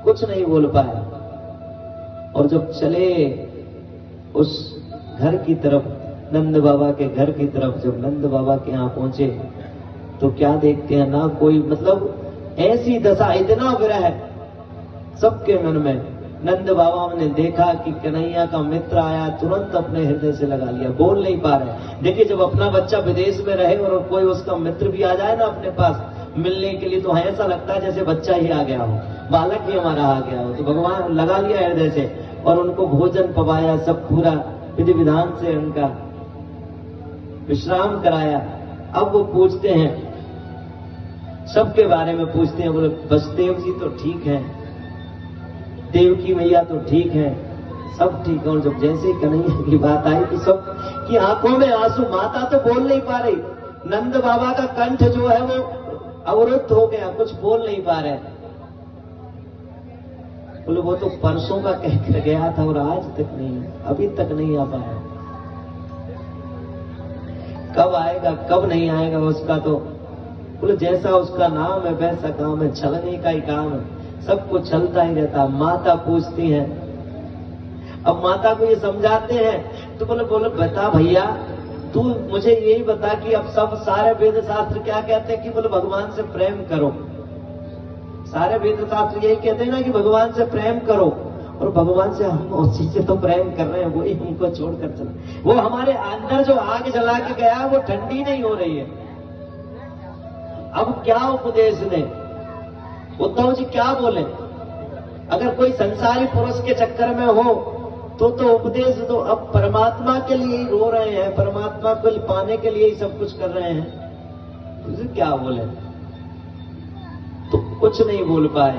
कुछ नहीं बोल पाए। और जब चले उस घर की तरफ, नंद बाबा के घर की तरफ, जब नंद बाबा के यहाँ पहुंचे तो क्या देखते हैं ना, कोई मतलब ऐसी दशा, इतना विरह सबके मन में। नंद बाबा ने देखा कि कन्हैया का मित्र आया, तुरंत अपने हृदय से लगा लिया, बोल नहीं पा रहे। देखिए जब अपना बच्चा विदेश में रहे और कोई उसका मित्र भी आ जाए ना अपने पास मिलने के लिए, तो ऐसा लगता है जैसे बच्चा ही आ गया हो, बालक ही हमारा आ गया हो। तो भगवान लगा लिया हृदय से और उनको भोजन पवाया, सब पूरा विधि विधान से उनका विश्राम कराया। अब वो पूछते हैं, सबके बारे में पूछते हैं, बोले वसुदेव जी तो ठीक है, देवकी मैया तो ठीक है, सब ठीक है। और जब जैसे ही कन्हैया की बात आई तो सब की आंखों में आंसू, माता तो बोल नहीं पा रही, नंद बाबा का कंठ जो है वो अवरुद्ध हो गया, कुछ बोल नहीं पा रहे। बोले वो तो परसों का कहकर गया था और आज तक नहीं, अभी तक नहीं आ पाया, कब आएगा कब नहीं आएगा उसका तो। बोले जैसा उसका नाम है वैसा काम है, छलने का ही काम है, सब कुछ चलता ही रहता। माता पूछती है, अब माता को ये समझाते हैं तो बोले बता भैया, तू मुझे यही बता कि अब सब सारे वेद शास्त्र क्या कहते हैं कि बोले भगवान से प्रेम करो। सारे वेद शास्त्र यही कहते हैं ना कि भगवान से प्रेम करो, और भगवान से हम उसी से तो प्रेम कर रहे हैं, वही हमको छोड़कर चले। वो हमारे अंदर जो आग जला के गया वो ठंडी नहीं हो रही है। अब क्या उपदेश ने, उद्धव जी क्या बोले? अगर कोई संसारी पुरुष के चक्कर में हो तो उपदेश तो अब परमात्मा के लिए ही रो रहे हैं, परमात्मा को पाने के लिए ही सब कुछ कर रहे हैं, तुझे क्या बोले? तो कुछ नहीं बोल पाए।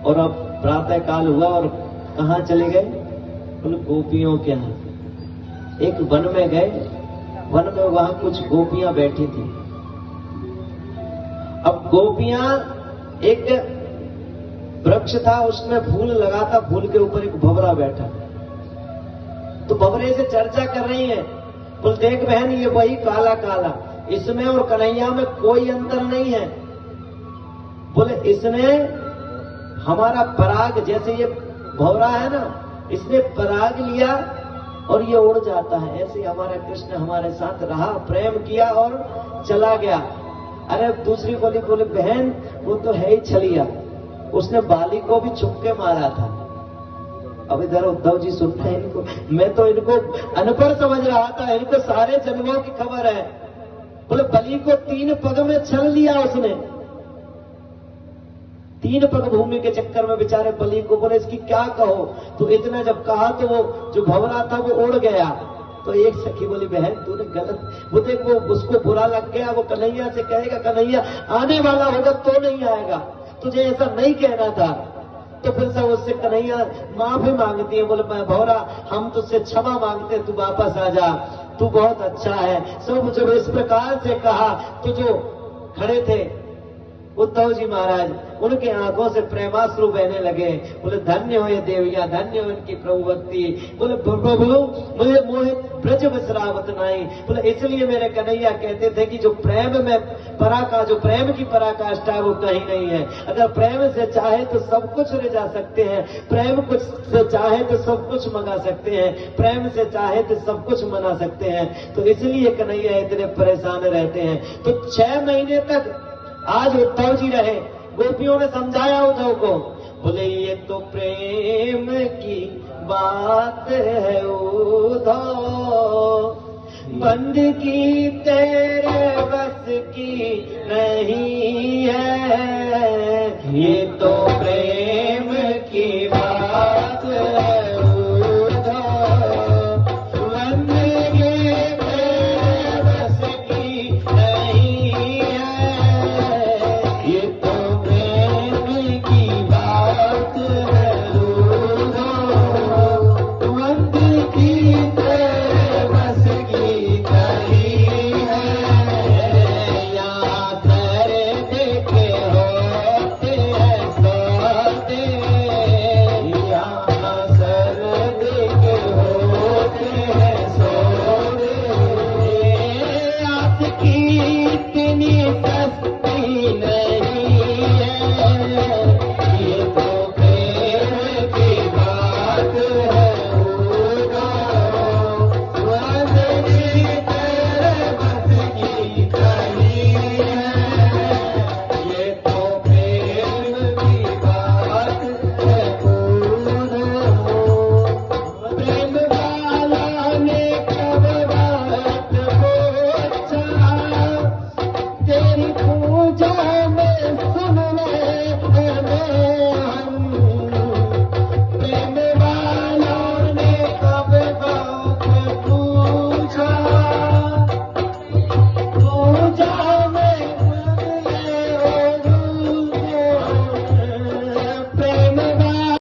और अब प्रातः काल हुआ और कहां चले गए? बोले गोपियों के यहां। एक वन में गए, वन में वहां कुछ गोपियां बैठी थी। अब गोपियां, एक वृक्ष था उसमें फूल लगा था, फूल के ऊपर एक भंवरा बैठा, तो भंवरे से चर्चा कर रही है। बोल देख बहन, ये वही काला काला, इसमें और कन्हैया में कोई अंतर नहीं है। बोले इसने हमारा पराग, जैसे ये भंवरा है ना, इसने पराग लिया और ये उड़ जाता है, ऐसे हमारा कृष्ण हमारे साथ रहा, प्रेम किया और चला गया। अरे दूसरी बोली, बोले बहन वो तो है ही छलिया, उसने बाली को भी छुपके मारा था। अब इधर उद्धव जी सुन रहे हैं इनको, मैं तो इनको अनपढ़ समझ रहा था, इनको सारे जन्मों की खबर है। बोले बलि को 3 पग में छल लिया उसने, 3 पग भूमि के चक्कर में बेचारे बलि को। बोले इसकी क्या कहो? तो इतना जब कहा तो वो जो भंवरा था वो उड़ गया। तो एक सखी बोली बहन तूने गलत, वो देख वो उसको बुरा लग गया, वो कन्हैया से कहेगा, कन्हैया आने वाला होगा तो नहीं आएगा, तुझे ऐसा नहीं कहना था। तो फिर सब उससे कन्हैया माफी मांगती है, बोले भंवरा हम तुझसे क्षमा मांगते, तू वापस आ जा, तू बहुत अच्छा है। सब जब इस प्रकार से कहा तो जो खड़े थे उद्धव जी महाराज, उनके आंखों से प्रेमाश्रु बहने लगे। बोले धन्य हो ये देविया, धन्य हो इनकी प्रभु भक्ति। बोले प्रभु मुझे मोहित ब्रज विश्रावत नहीं। बोले इसलिए मेरे कन्हैया कहते थे कि जो प्रेम में पराका, जो प्रेम की पराकाष्ठा है वो कहीं नहीं है। अगर प्रेम से चाहे तो सब कुछ ले जा सकते हैं, प्रेम कुछ से चाहे तो सब कुछ मंगा सकते हैं, प्रेम से चाहे तो सब कुछ मना सकते हैं। तो इसलिए कन्हैया इतने परेशान रहते हैं। तो 6 महीने तक आज उद्धव जी रहे, गोपियों ने समझाया उद्धव को, बोले ये तो प्रेम की बात है उद्धव, बंदगी तेरे बस की नहीं है, ये तो प्रेम